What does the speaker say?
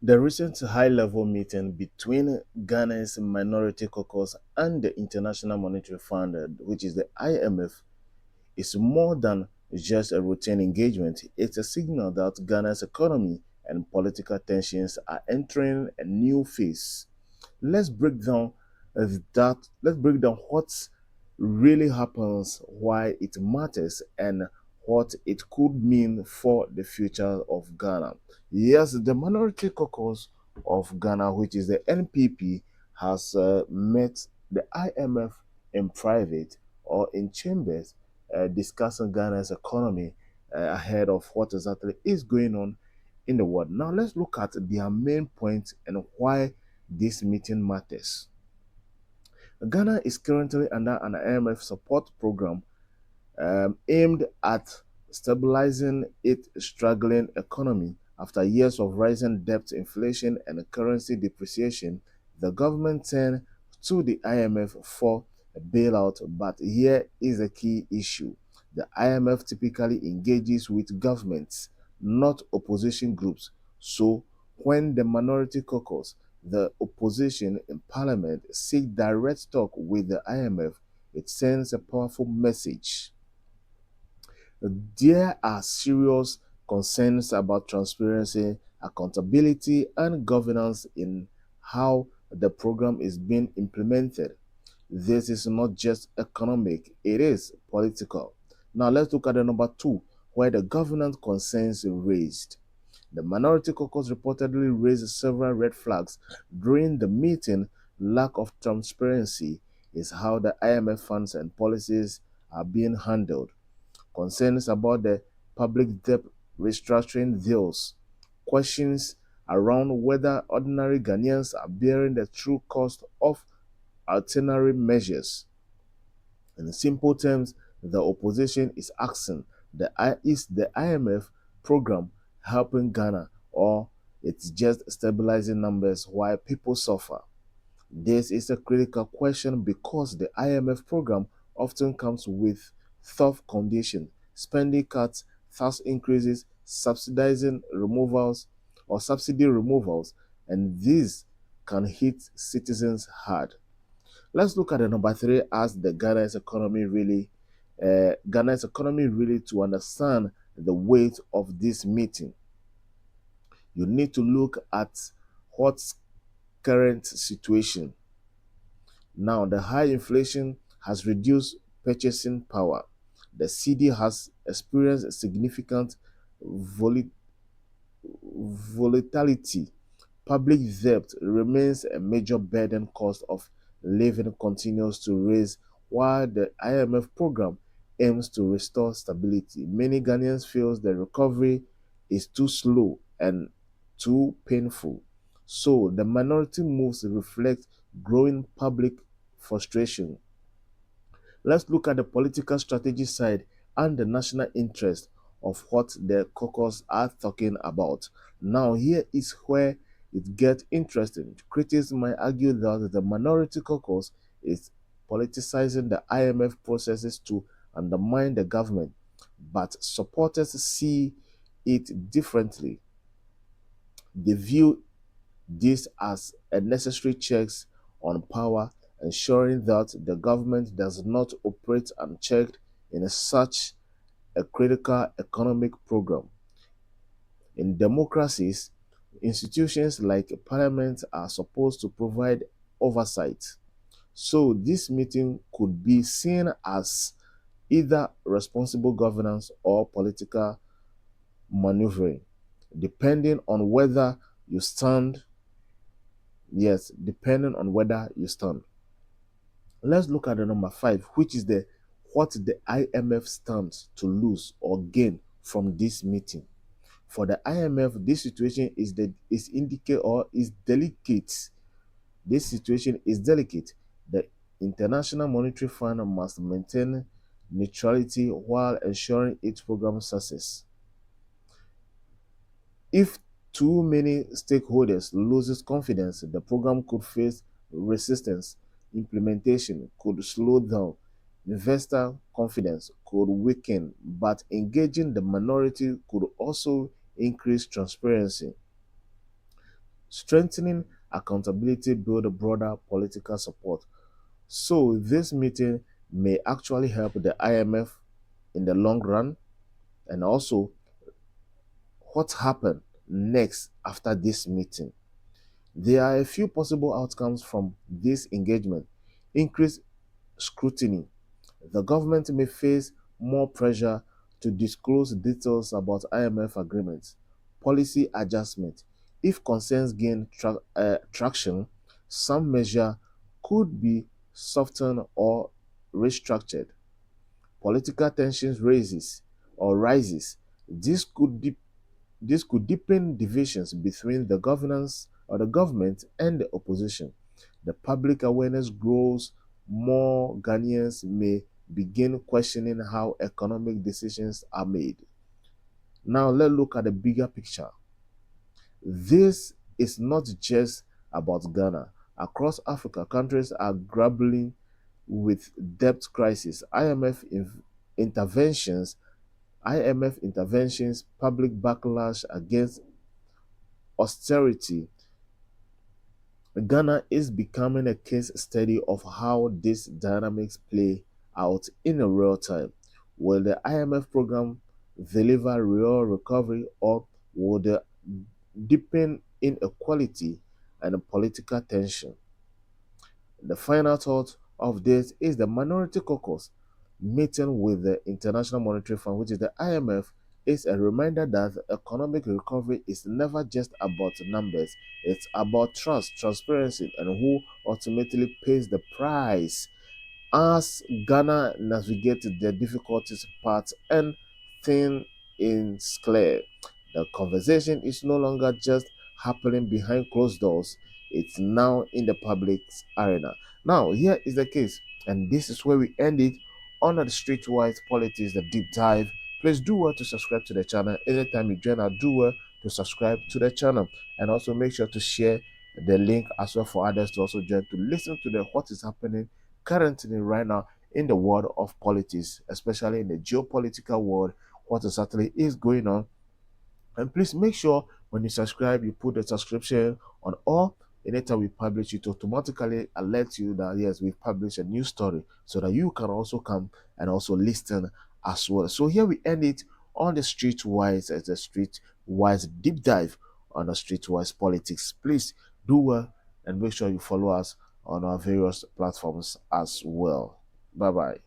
The recent high-level meeting between Ghana's Minority Caucus and the International Monetary Fund, which is the IMF, is more than just a routine engagement. It's a signal that Ghana's economy and political tensions are entering a new phase. Let's break down let's break down what really happens, why it matters, and what it could mean for the future of Ghana. Yes, the Minority Caucus of Ghana, which is the NPP, has met the IMF in private or in chambers, discussing Ghana's economy ahead of what exactly is going on in the world. Now, let's look at their main points and why this meeting matters. Ghana is currently under an IMF support program aimed at stabilizing its struggling economy. After years of rising debt, inflation, and currency depreciation, the government turned to the IMF for a bailout. But here is a key issue. The IMF typically engages with governments, not opposition groups. So, when the Minority Caucus, the opposition in parliament, seek direct talk with the IMF, it sends a powerful message. There are serious concerns about transparency, accountability, and governance in how the program is being implemented. This is not just economic, it is political. Now let's look at the number two, where the governance concerns raised. The Minority Caucus reportedly raised several red flags during the meeting. Lack of transparency is how the IMF funds and policies are being handled. Concerns about the public debt restructuring deals, questions around whether ordinary Ghanaians are bearing the true cost of itinerary measures. In simple terms, the opposition is asking is the IMF program helping Ghana, or it's just stabilizing numbers while people suffer? This is a critical question because the IMF program often comes with tough conditions, spending cuts, tax increases, subsidizing removals or subsidy removals, and these can hit citizens hard. Let's look at the number three as the Ghana's economy really to understand the weight of this meeting. You need to look at what's current situation. Now, the high inflation has reduced purchasing power. The CD has experienced significant vol- volatility. Public debt remains a major burden. Cost of living continues to rise while the IMF program aims to restore stability. Many Ghanaians feel the recovery is too slow and too painful. So the minority moves reflect growing public frustration. Let's look at the political strategy side and the national interest of what the caucus are talking about. Now, here is where it gets interesting. Critics might argue that the minority caucus is politicizing the IMF processes to undermine the government, but supporters see it differently. They view this as a necessary checks on power, ensuring that the government does not operate unchecked in such a critical economic program. In democracies, institutions like parliament are supposed to provide oversight. So this meeting could be seen as either responsible governance or political maneuvering, depending on whether you stand. Yes, depending on whether you stand. Let's look at the number five, which is the what the IMF stands to lose or gain from this meeting. For the IMF, this situation is indicate or is delicate. This situation is delicate. The International Monetary Fund must maintain neutrality while ensuring its program success. If too many stakeholders loses confidence, the program could face resistance. Implementation could slow down. Investor confidence could weaken, but engaging the minority could also increase transparency. Strengthening accountability build a broader political support. So this meeting may actually help the IMF in the long run, and also what happened next after this meeting. There are a few possible outcomes from this engagement. Increased scrutiny. The government may face more pressure to disclose details about IMF agreements. Policy adjustment. If concerns gain traction, some measure could be softened or restructured. Political tensions rises. This could this could deepen divisions between the governance or the government and the opposition. The public awareness grows, more Ghanaians may begin questioning how economic decisions are made. Now let's look at the bigger picture. This is not just about Ghana. Across Africa, countries are grappling with debt crisis. Interventions, IMF interventions, public backlash against austerity. Ghana is becoming a case study of how these dynamics play out in a real time. Will the IMF program deliver real recovery, or will it deepen inequality and political tension? The final thought of this is the Minority Caucus meeting with the International Monetary Fund, which is the IMF, is a reminder that economic recovery is never just about numbers. It's about trust, transparency, and who ultimately pays the price. As Ghana navigates the difficulties part and thing is clear, the conversation is no longer just happening behind closed doors, it's now in the public arena. Now, here is the case, and this is where we end it on the Streetwise Politics, the deep dive. Please do well to subscribe to the channel. Anytime you join, do well to subscribe to the channel, and also make sure to share the link as well for others to also join to listen to the what is happening currently right now in the world of politics, especially in the geopolitical world, what exactly is going on. And please make sure when you subscribe, you put the subscription on all. Anytime we publish, it automatically alert you that yes, we've published a new story, so that you can also come and also listen as well. So here we end it on the Streetwise, as a Streetwise deep dive on the Streetwise politics. Please do well and make sure you follow us on our various platforms as well. Bye bye.